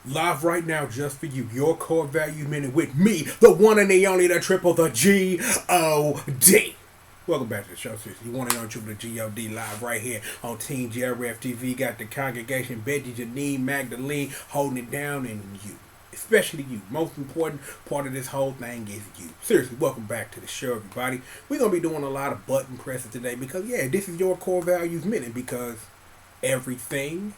Live right now just for you, your core value minute with me, the one and the only, the triple, the G.O.D. Welcome back to the show, sis. You want to know triple the G.O.D. live right here on Team JRF TV. Got the congregation, Betty, Janine, Magdalene holding it down, and you. Especially you. Most important part of this whole thing is you. Seriously, welcome back to the show, everybody. We're going to be doing a lot of button presses today because, yeah, this is your core values minute because everything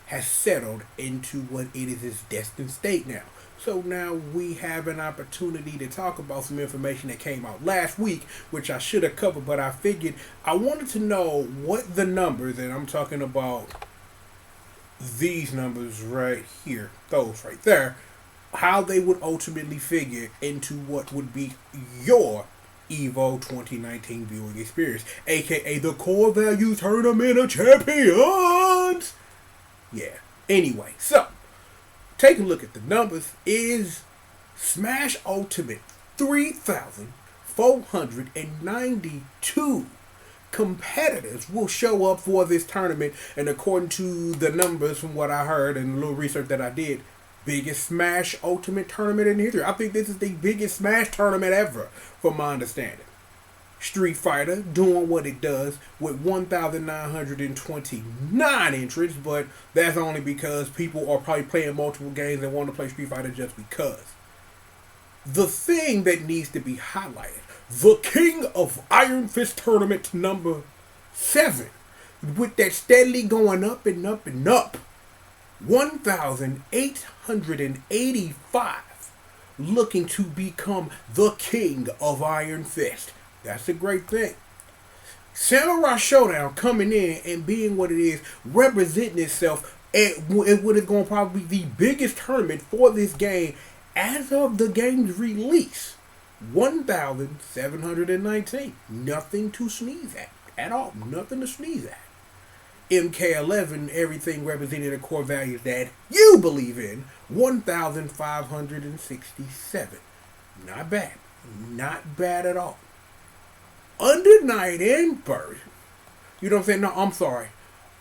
has settled into what it is its destined state now. So now we have an opportunity to talk about some information that came out last week, which I should have covered, but I figured I wanted to know what the numbers, and I'm talking about these numbers right here, those right there, how they would ultimately figure into what would be your EVO 2019 viewing experience, aka the Core Value Tournament of Champions. Yeah. Anyway, so take a look at the numbers. Is Smash Ultimate 3,492 competitors will show up for this tournament, and according to the numbers from what I heard and a little research that I did, biggest Smash Ultimate tournament in history. I think this is the biggest Smash tournament ever, from my understanding. Street Fighter doing what it does with 1,929 entrants, but that's only because people are probably playing multiple games and want to play Street Fighter just because. The thing that needs to be highlighted, the King of Iron Fist tournament number 7, with that steadily going up and up and up, 1,885 looking to become the King of Iron Fist. That's a great thing. Samurai Showdown coming in and being what it is, representing itself at what is going to probably be the biggest tournament for this game as of the game's release. 1,719. Nothing to sneeze at all. Nothing to sneeze at. MK11, everything representing the core values that you believe in, 1,567. Not bad. Not bad at all. Under Night and Birth, you know what I'm saying? No, I'm sorry.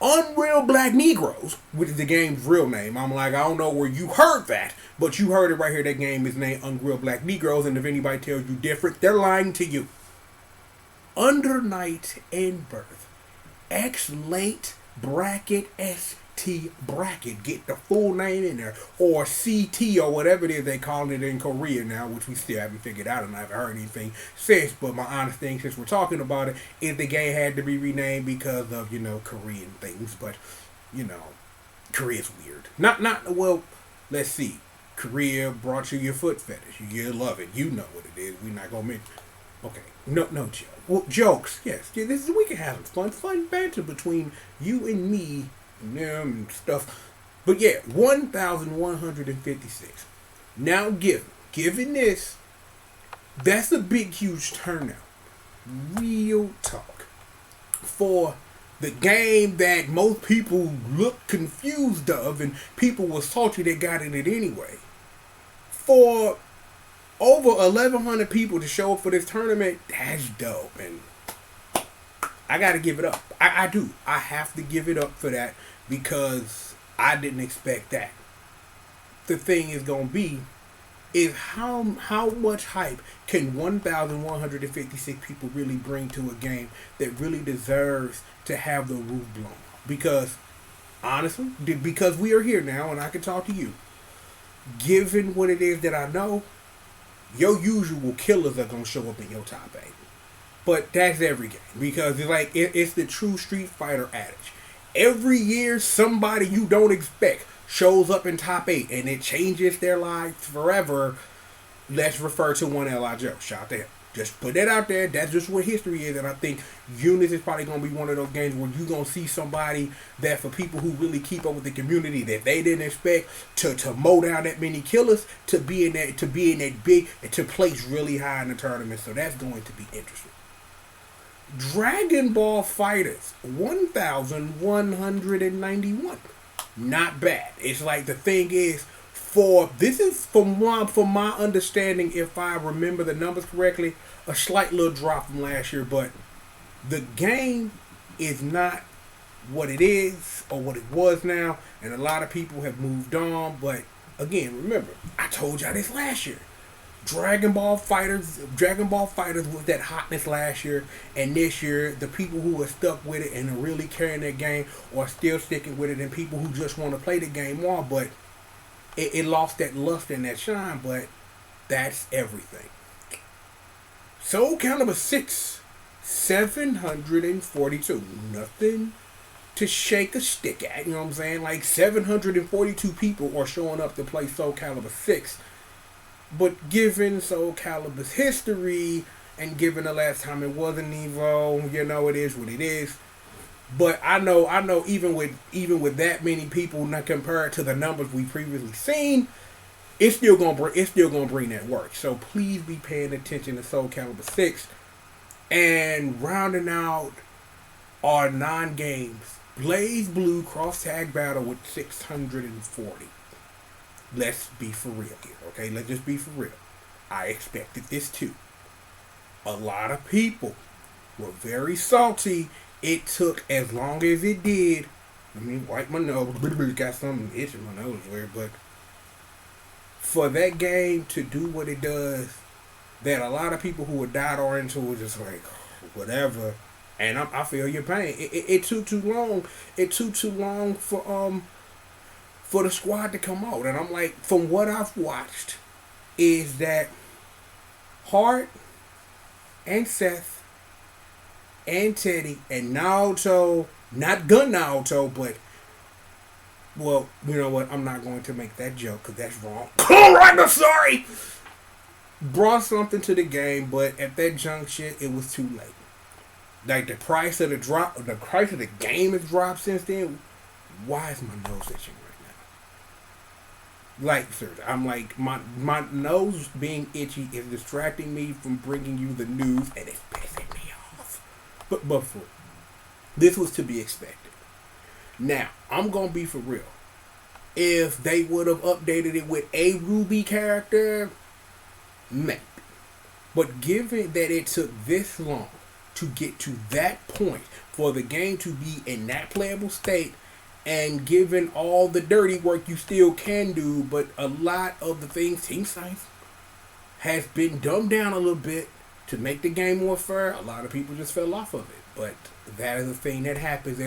Unreal Black Negroes, which is the game's real name. I'm like, I don't know where you heard that, but you heard it right here. That game is named Unreal Black Negroes, and if anybody tells you different, they're lying to you. Under Night and Birth, X late bracket ST bracket, get the full name in there, or CT or whatever it is they call it in Korea now, which we still haven't figured out and I haven't heard anything since. But my honest thing, since we're talking about it, is the game had to be renamed because of, Korean things. But Korea's weird. Well, let's see. Korea brought you your foot fetish. You love it. You know what it is. We're not gonna mention. Okay, no joke. Well, jokes, yes. Yeah, we can have some fun banter between you and me and stuff. But yeah, 1,156. Now given this, that's a big, huge turnout. Real talk. For the game that most people look confused of and people were salty they got in it anyway. For over 1,100 people to show up for this tournament, that's dope. And I gotta give it up. I do. I have to give it up for that because I didn't expect that. The thing is gonna be is how much hype can 1,156 people really bring to a game that really deserves to have the roof blown? Because honestly, because we are here now and I can talk to you. Given what it is that I know, your usual killers are gonna show up in your top 8. But that's every game because it's like it's the true Street Fighter adage. Every year, somebody you don't expect shows up in top 8 and it changes their lives forever. Let's refer to one L.I. Joe. Shout out to him. Just put that out there. That's just what history is. And I think Eunice is probably going to be one of those games where you're going to see somebody that, for people who really keep up with the community, that they didn't expect to mow down that many killers, to be in that big, to place really high in the tournament. So that's going to be interesting. Dragon Ball Fighters, 1,191. Not bad. It's like the thing is, this is from my understanding, if I remember the numbers correctly, a slight little drop from last year, but the game is not what it is or what it was now, and a lot of people have moved on, but Again, remember, I told y'all this last year. Dragon Ball Fighters was that hotness last year, and this year the people who are stuck with it and are really carrying their game are still sticking with it, and people who just want to play the game more, but it lost that luster and that shine. But that's everything. Soul Calibur 6, 742. Nothing to shake a stick at. You know what I'm saying? Like 742 people are showing up to play Soul Calibur 6. But given Soul Calibur's history and given the last time it was an EVO, you know, it is what it is. But I know even with that many people, not compared to the numbers we previously seen, it's still gonna bring that work. So please be paying attention to Soul Calibur 6. And rounding out our 9 games, Blaze Blue Cross Tag Battle with 640. Let's be for real here, okay? Let's just be for real. I expected this too. A lot of people were very salty. It took as long as it did. Let me wipe my nose. Got something itching my nose weird, but for that game to do what it does, that a lot of people who were died or into were just like, whatever. And I feel your pain. It took too long. It took too long for the squad to come out. And I'm like, from what I've watched, is that Hart and Seth and Teddy and Naoto, not Gun Naoto, but, well, you know what? I'm not going to make that joke because that's wrong. Alright, I'm sorry! Brought something to the game, but at that junction, it was too late. Like, the price of the game has dropped since then. Why is my nose itching? Like, seriously, I'm like, my nose being itchy is distracting me from bringing you the news, and it's pissing me off. But for this was to be expected. Now, I'm gonna be for real. If they would have updated it with a Ruby character, maybe. But given that it took this long to get to that point for the game to be in that playable state, and given all the dirty work you still can do, but a lot of the things Team Science has been dumbed down a little bit to make the game more fair, a lot of people just fell off of it. But that is the thing that happens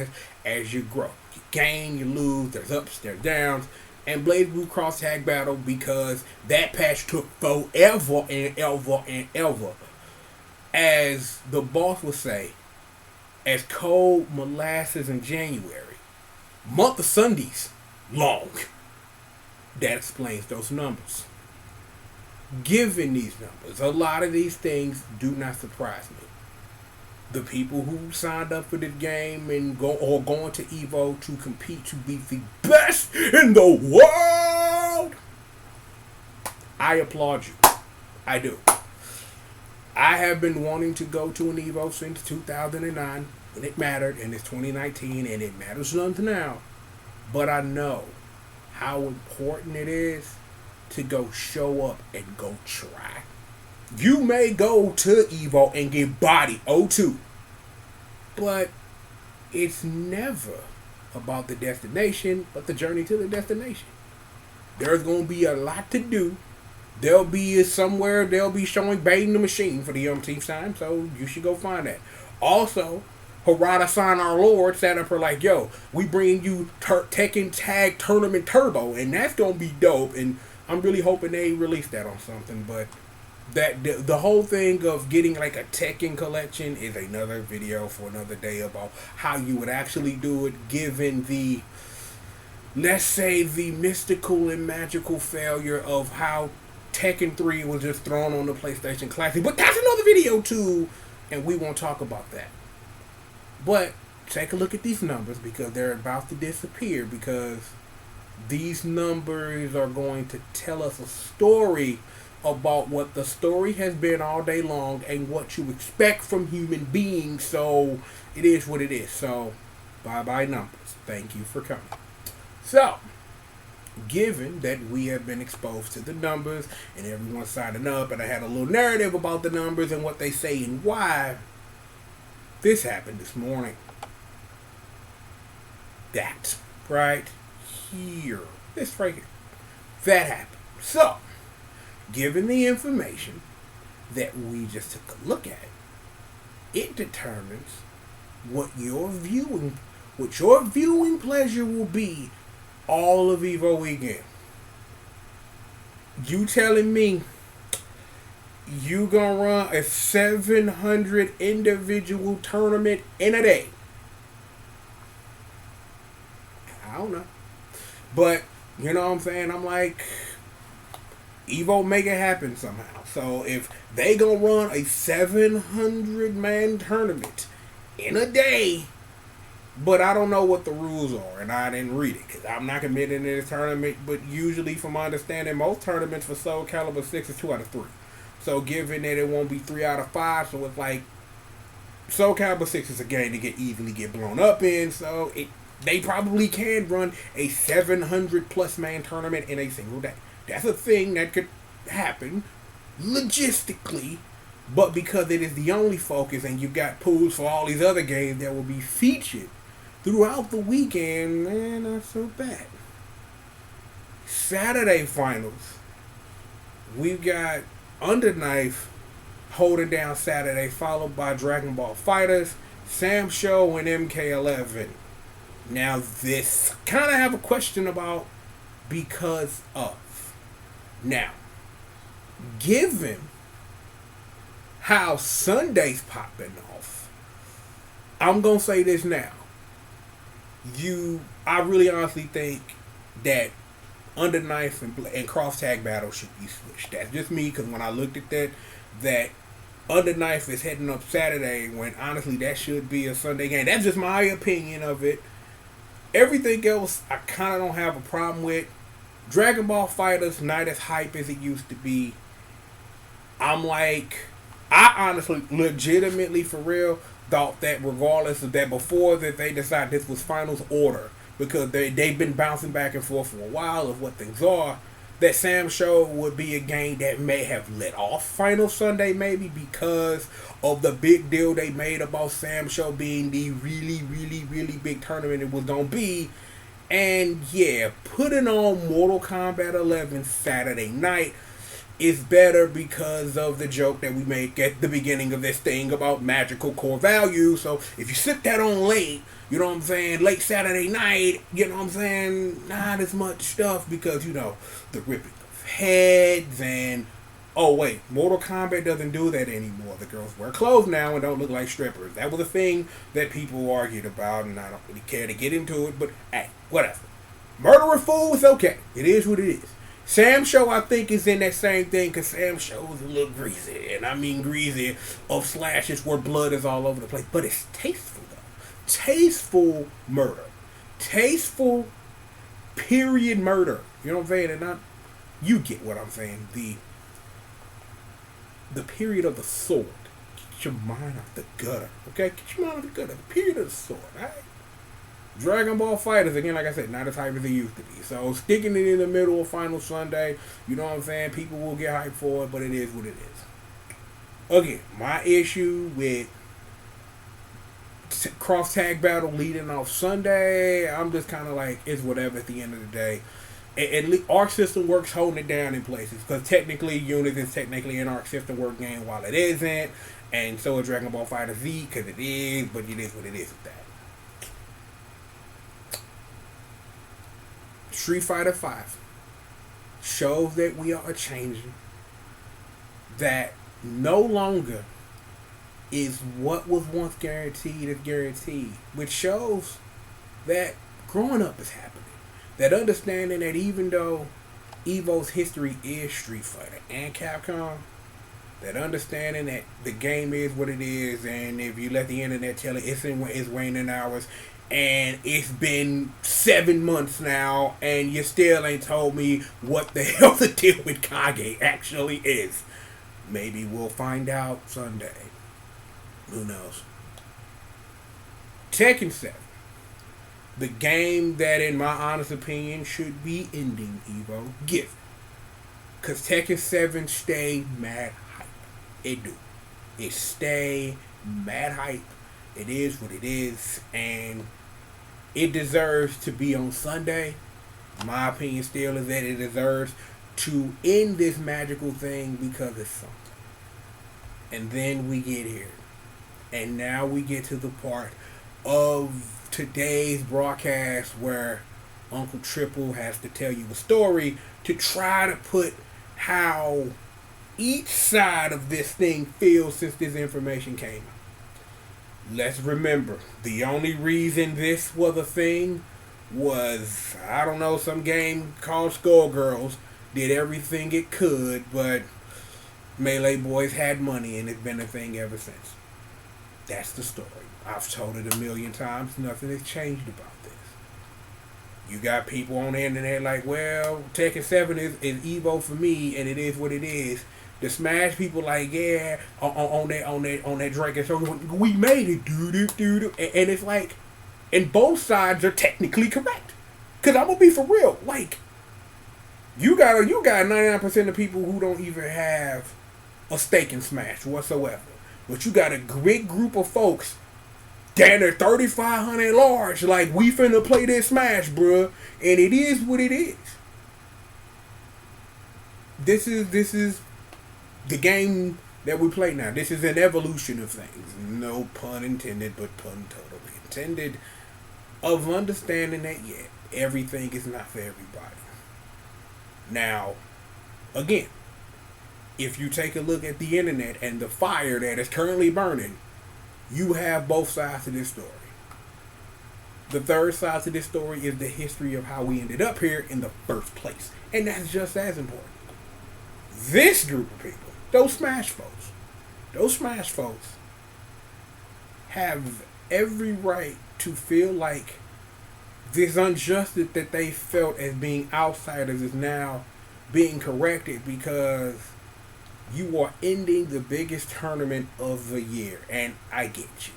as you grow. You gain, you lose, there's ups, there's downs. And Blaze Blue Cross Tag Battle, because that patch took forever and ever and ever. As the boss would say, as cold molasses in January. Month of Sundays long. That explains those numbers. Given these numbers, a lot of these things do not surprise me. The people who signed up for this game and going to EVO to compete to be the best in the world, I applaud you. I do. I have been wanting to go to an EVO since 2009. And it mattered, and it's 2019, and it matters none to now. But I know how important it is to go show up and go try. You may go to EVO and get body O2, but it's never about the destination, but the journey to the destination. There's going to be a lot to do. There'll be somewhere they'll be showing Baiting the Machine for the umpteenth time, so you should go find that. Also, Harada-san, our Lord, sat up for like, yo, we bring you Tekken Tag Tournament Turbo, and that's going to be dope, and I'm really hoping they release that on something, but that the whole thing of getting like a Tekken collection is another video for another day about how you would actually do it, given the, let's say, the mystical and magical failure of how Tekken 3 was just thrown on the PlayStation Classic, but that's another video too, and we won't talk about that. But take a look at these numbers because they're about to disappear, because these numbers are going to tell us a story about what the story has been all day long and what you expect from human beings. So it is what it is. So bye-bye numbers. Thank you for coming. So, given that we have been exposed to the numbers and everyone's signing up, and I had a little narrative about the numbers and what they say and why, this happened this morning. That right here. This right here. that happened. So, given the information that we just took a look at, it determines what your viewing pleasure will be all of EVO weekend. You telling me you gonna run a 700 individual tournament in a day? I don't know. But, you know what I'm saying? I'm like, EVO make it happen somehow. So if they gonna run a 700-man tournament in a day, but I don't know what the rules are, and I didn't read it, because I'm not committing to this tournament, but usually from my understanding, most tournaments for Soul Calibur 6 is 2 out of 3. So given that it won't be 3 out of 5, so it's like, Soul Calibur 6 is a game to easily get blown up in, so they probably can run a 700-plus man tournament in a single day. That's a thing that could happen logistically, but because it is the only focus and you've got pools for all these other games that will be featured throughout the weekend, man, not so bad. Saturday finals, we've got Underknife holding down Saturday, followed by Dragon Ball Fighters, Sam Show, and MK11. Now, this kind of have a question about because of. Now, given how Sunday's popping off, I'm going to say this now. I really honestly think that Underknife and Cross Tag Battle should be switched. That's just me, because when I looked at that Underknife is heading up Saturday, when honestly that should be a Sunday game. That's just my opinion of it. Everything else, I kind of don't have a problem with. Dragon Ball Fighters, not as hype as it used to be. I'm like, I honestly, legitimately, for real, thought that regardless of that, before that they decided this was finals order, because they've been bouncing back and forth for a while of what things are, that Sam Show would be a game that may have let off Final Sunday, maybe because of the big deal they made about Sam Show being the really, really, really big tournament it was going to be. And yeah, putting on Mortal Kombat 11 Saturday night is better because of the joke that we make at the beginning of this thing about magical core value. So if you slip that on late, you know what I'm saying, late Saturday night, you know what I'm saying, not as much stuff because, you know, the ripping of heads and, oh wait, Mortal Kombat doesn't do that anymore. The girls wear clothes now and don't look like strippers. That was a thing that people argued about, and I don't really care to get into it, but hey, whatever. Murderer Fool is okay. It is what it is. Sam Show, I think, is in that same thing, because Sam Show is a little greasy, and I mean greasy of slashes where blood is all over the place, but it's tasteful though. Tasteful murder. Tasteful period murder. You know what I'm saying? And not, you get what I'm saying. The period of the sword. Get your mind off the gutter. Okay? Get your mind off the gutter. The period of the sword. Alright? Dragon Ball Fighters, again, like I said, not as hype as they used to be. So, sticking it in the middle of Final Sunday, you know what I'm saying? People will get hyped for it, but it is what it is. Again, my issue with Cross Tag Battle leading off Sunday, I'm just kind of like, it's whatever at the end of the day. And Arc System Works holding it down in places, because technically Unit is technically an Arc System Work game while it isn't, and so is Dragon Ball Fighter Z, because it is, but it is what it is with that. Street Fighter V shows that we are changing, that no longer is what was once guaranteed is guaranteed, which shows that growing up is happening. That understanding that even though EVO's history is Street Fighter and Capcom, that understanding that the game is what it is, and if you let the internet tell it, it's waning hours, and it's been 7 months now, and you still ain't told me what the hell the deal with Kage actually is. Maybe we'll find out Sunday. Who knows? Tekken 7. The game that, in my honest opinion, should be ending EVO. Given. Because Tekken 7 stay mad hype. It do. It stay mad hype. It is what it is. And it deserves to be on Sunday. My opinion still is that it deserves to end this magical thing because it's something. And then we get here. And now we get to the part of today's broadcast where Uncle Triple has to tell you a story to try to put how each side of this thing feels since this information came out. Let's remember, the only reason this was a thing was, I don't know, some game called Skullgirls did everything it could, but Melee Boys had money and it's been a thing ever since. That's the story. I've told it a million times. Nothing has changed about this. You got people on the internet like, well, Tekken 7 is EVO for me, and it is what it is. The Smash people like, yeah, on that Dragon, so we made it, dude. And it's like, and both sides are technically correct. Cause I'm gonna be for real. Like, you got 99% of people who don't even have a stake in Smash whatsoever. But you got a great group of folks down there 3,500 large, like, we finna play this Smash, bruh. And it is what it is. This is the game that we play now. This is an evolution of things. No pun intended, but pun totally intended. Of understanding that, yeah, everything is not for everybody. Now, again, if you take a look at the internet and the fire that is currently burning, you have both sides of this story. The third side to this story is the history of how we ended up here in the first place. And that's just as important. This group of people, those Smash folks have every right to feel like this injustice that they felt as being outsiders is now being corrected because you are ending the biggest tournament of the year. And I get you.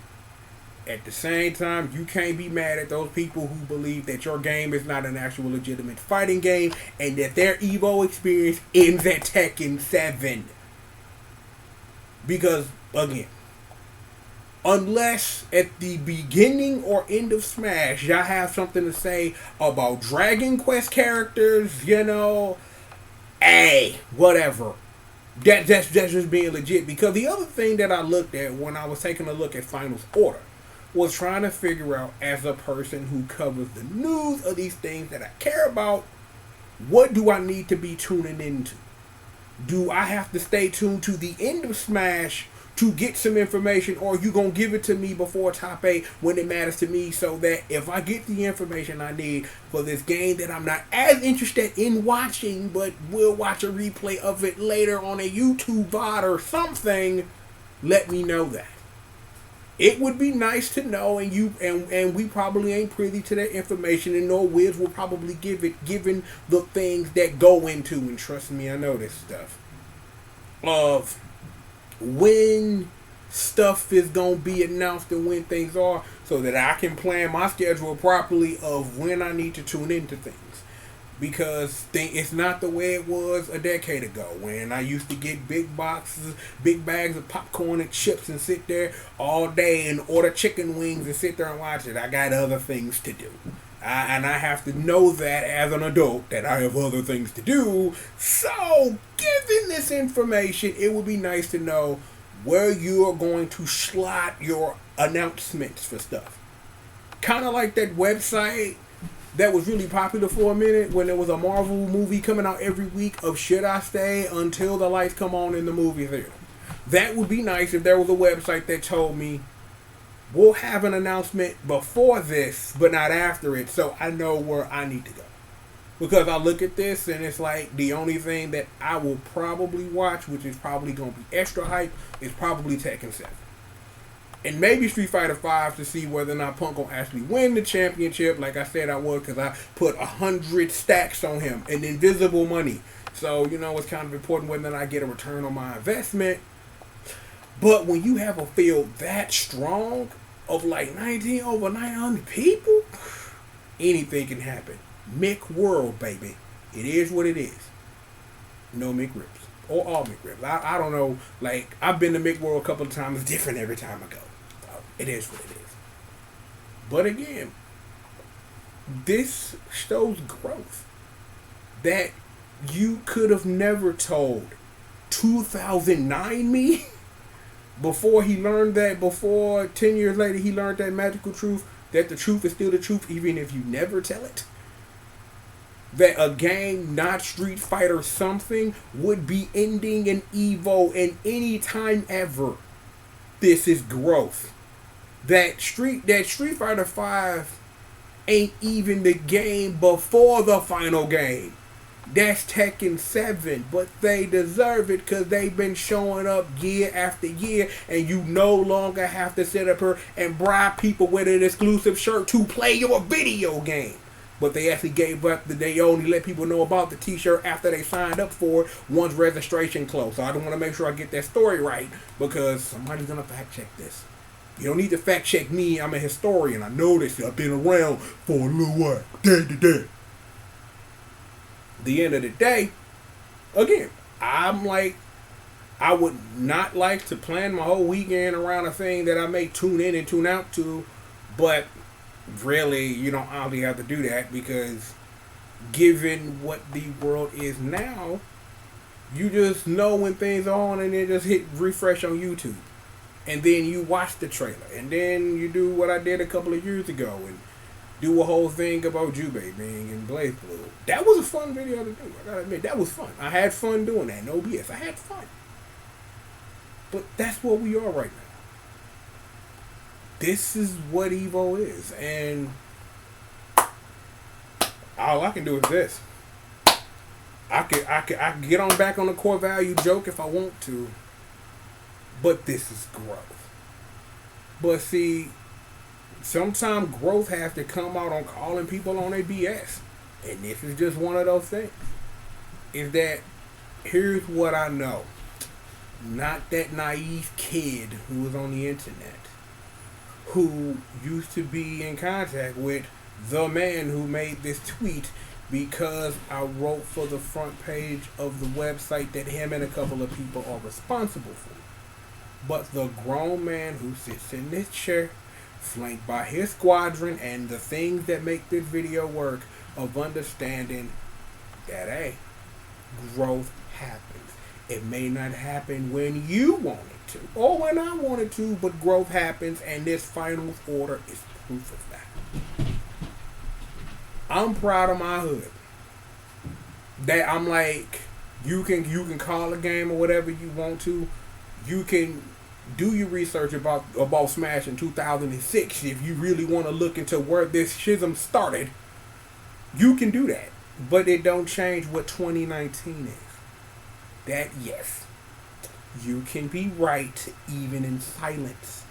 At the same time, you can't be mad at those people who believe that your game is not an actual legitimate fighting game and that their EVO experience ends at Tekken 7. Because, again, unless at the beginning or end of Smash, y'all have something to say about Dragon Quest characters, you know, hey, whatever. That's just being legit. Because the other thing that I looked at when I was taking a look at Finals Order was trying to figure out, as a person who covers the news of these things that I care about, what do I need to be tuning into? Do I have to stay tuned to the end of Smash to get some information, or you gonna give it to me before top 8 when it matters to me, so that if I get the information I need for this game that I'm not as interested in watching, but will watch a replay of it later on a YouTube VOD or something, let me know that. It would be nice to know, and we probably ain't privy to that information, and no Wiz will probably give it, given the things that go into, and trust me, I know this stuff, of when stuff is going to be announced and when things are, so that I can plan my schedule properly of when I need to tune into things. Because it's not the way it was a decade ago when I used to get big boxes, big bags of popcorn and chips and sit there all day and order chicken wings and sit there and watch it. I got other things to do. And I have to know that as an adult that I have other things to do. So, given this information, it would be nice to know where you are going to slot your announcements for stuff. Kind of like that website that was really popular for a minute when there was a Marvel movie coming out every week of should I stay until the lights come on in the movie theater. That would be nice if there was a website that told me we'll have an announcement before this but not after it, so I know where I need to go. Because I look at this and it's like the only thing that I will probably watch, which is probably going to be extra hype, is probably Tekken 7. And maybe Street Fighter 5 to see whether or not Punk will actually win the championship. Like I said I would, because I put 100 stacks on him and invisible money. So, you know, it's kind of important whether or not I get a return on my investment. But when you have a field that strong of like 19 over 900 people, anything can happen. Mick World, baby. It is what it is. No Mick Rips. Or all Mick Rips. I don't know. Like, I've been to Mick World a couple of times. It's different every time I go. It is what it is. But again, this shows growth. that you could have never told 2009 me before he learned that, before 10 years later he learned that magical truth, that the truth is still the truth even if you never tell it? That a game not Street Fighter something would be ending in EVO in any time ever. This is growth. That Street Fighter 5 ain't even the game before the final game. That's Tekken 7, but they deserve it because they've been showing up year after year, and you no longer have to sit up here and bribe people with an exclusive shirt to play your video game. But they actually gave up, they only let people know about the t-shirt after they signed up for it once registration closed. So I don't want to make sure I get that story right, because somebody's going to fact check this. You don't need to fact check me. I'm a historian. I know this. I've been around for a little while. Day to day. The end of the day, again, I'm like, I would not like to plan my whole weekend around a thing that I may tune in and tune out to, but really, you don't obviously have to do that, because given what the world is now, you just know when things are on and then just hit refresh on YouTube. And then you watch the trailer. And then you do what I did a couple of years ago and do a whole thing about Jubei being in Blaze Blue. That was a fun video to do. I gotta admit, that was fun. I had fun doing that. No BS. I had fun. But that's what we are right now. This is what EVO is. And all I can do is this. I can get on back on the core value joke if I want to. But this is growth. But see, sometimes growth has to come out on calling people on their BS. And this is just one of those things. Is that, here's what I know. Not that naive kid who was on the internet, who used to be in contact with the man who made this tweet because I wrote for the front page of the website that him and a couple of people are responsible for. But the grown man who sits in this chair, flanked by his squadron and the things that make this video work, of understanding that, hey, growth happens. It may not happen when you want it to, or when I want it to, but growth happens, and this final order is proof of that. I'm proud of my hood. That I'm like, you can call a game or whatever you want to. You can do your research about Smash in 2006 if you really want to look into where this schism started. You can do that, but it don't change what 2019 is. That, yes, you can be right even in silence,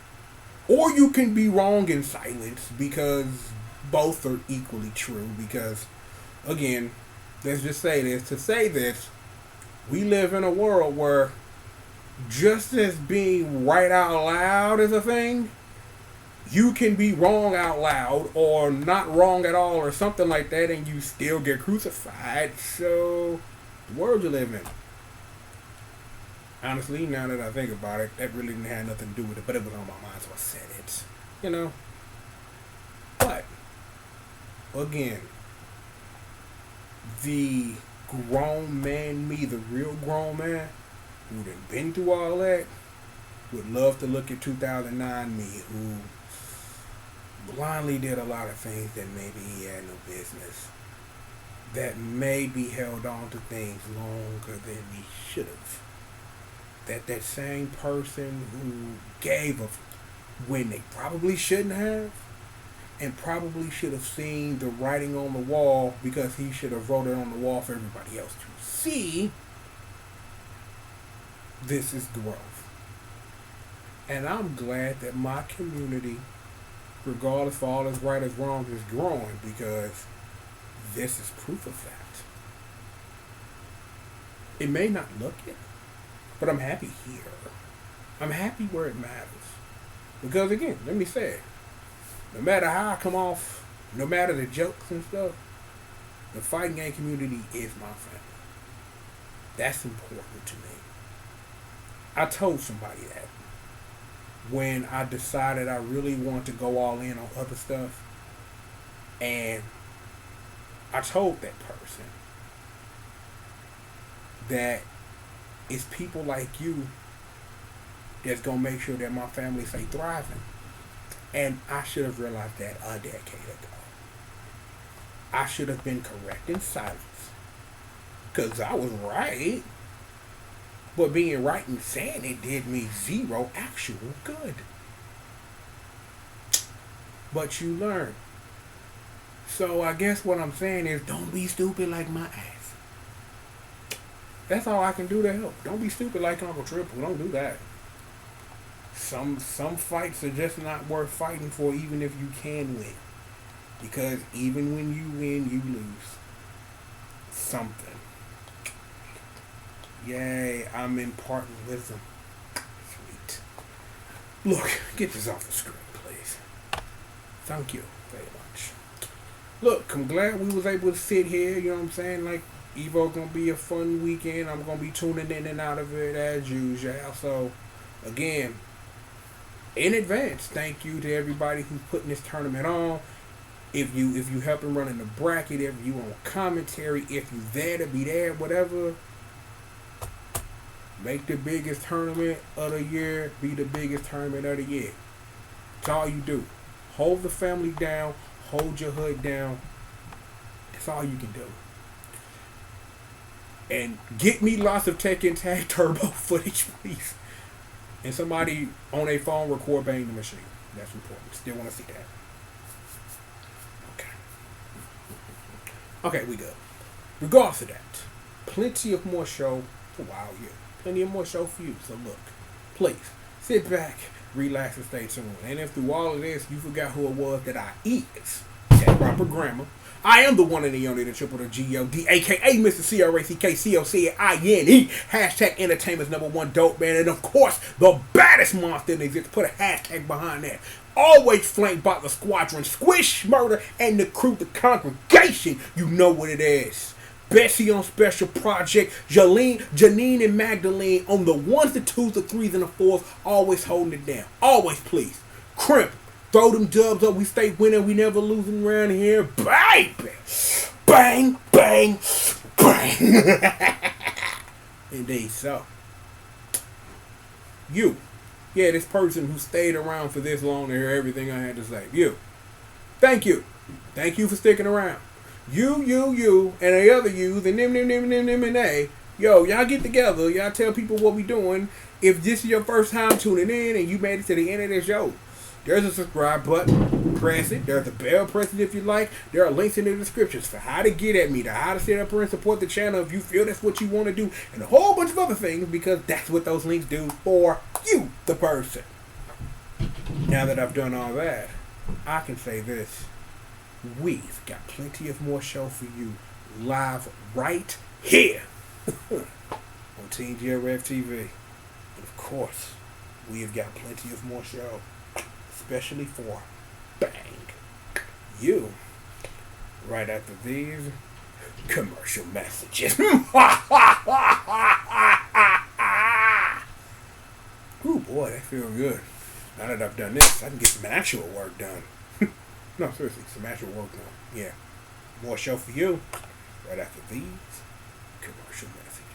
or you can be wrong in silence, because both are equally true. Because, again, let's just say this. To say this, we live in a world where just as being right out loud is a thing, you can be wrong out loud or not wrong at all or something like that, and you still get crucified. So, the world you live in. Honestly, now that I think about it, that really didn't have nothing to do with it, but it was on my mind, so I said it. You know? But, again, the grown man me, the real grown man, who done been through all that, would love to look at 2009 me, who blindly did a lot of things that maybe he had no business, that maybe held on to things longer than he should have. That same person who gave up when they probably shouldn't have, and probably should have seen the writing on the wall, because he should have wrote it on the wall for everybody else to see. This is growth. And I'm glad that my community, regardless of all its right or wrong, is growing, because this is proof of that. It may not look it, but I'm happy here. I'm happy where it matters. Because, again, let me say it. No matter how I come off, no matter the jokes and stuff, the fighting game community is my family. That's important to me. I told somebody that when I decided I really wanted to go all in on other stuff. And I told that person that it's people like you that's gonna make sure that my family stay thriving. And I should have realized that a decade ago. I should have been correct in silence. Because I was right. But being right and saying it did me zero actual good. But you learn. So I guess what I'm saying is don't be stupid like my ass. That's all I can do to help. Don't be stupid like Uncle Triple. Don't do that. Some fights are just not worth fighting for even if you can win. Because even when you win, you lose. Something. Yay, I'm imparting wisdom. Sweet. Look, get this off the screen, please. Thank you very much. Look, I'm glad we was able to sit here, you know what I'm saying? Like, EVO gonna be a fun weekend. I'm gonna be tuning in and out of it as usual. So, again, in advance, thank you to everybody who's putting this tournament on. If you helping running the bracket, if you on commentary, if you there to be there, whatever. Make the biggest tournament of the year be the biggest tournament of the year. That's all you do. Hold the family down. Hold your hood down. That's all you can do. And get me lots of Tekken Tag Turbo footage, please. And somebody on a phone record bang the machine. That's important. Still want to see that. Okay, we good. Regardless of that, plenty of more show for Wild You. Plenty of more show for you. So look, please, sit back, relax, and stay tuned. And if through all of this, you forgot who it was that I is, that proper grammar, I am the one and the only, the triple, the G.O.D, a.k.a. Mr. CRACKCOCINE, hashtag entertainment's #1 dope man, and of course, the baddest monster that exists. Put a hashtag behind that. Always flanked by the squadron, Squish, Murder, and the crew, the congregation. You know what it is. Bessie on Special Project, Janine, and Magdalene on the 1s, the 2s, the 3s, and the 4s, always holding it down. Always, please. Crimp. Throw them dubs up. We stay winning. We never losing around here. Baby. Bang, bang, bang. Indeed so. You. Yeah, this person who stayed around for this long to hear everything I had to say. You. Thank you. Thank you for sticking around. You, and the other yous, and them, and they. Yo, y'all get together. Y'all tell people what we doing. If this is your first time tuning in and you made it to the end of this show, there's a subscribe button. Press it. There's a bell. Press it if you like. There are links in the descriptions for how to get at me, to how to sit up here and support the channel if you feel that's what you want to do, and a whole bunch of other things, because that's what those links do for you, the person. Now that I've done all that, I can say this. We've got plenty of more show for you live right here on Team GRF TV. And of course, we have got plenty of more show, especially for Bang You, right after these commercial messages. Ooh, boy, that feels good. Now that I've done this, I can get some actual work done. No, seriously, some actual work done. Yeah. More show for you right after these commercial messages.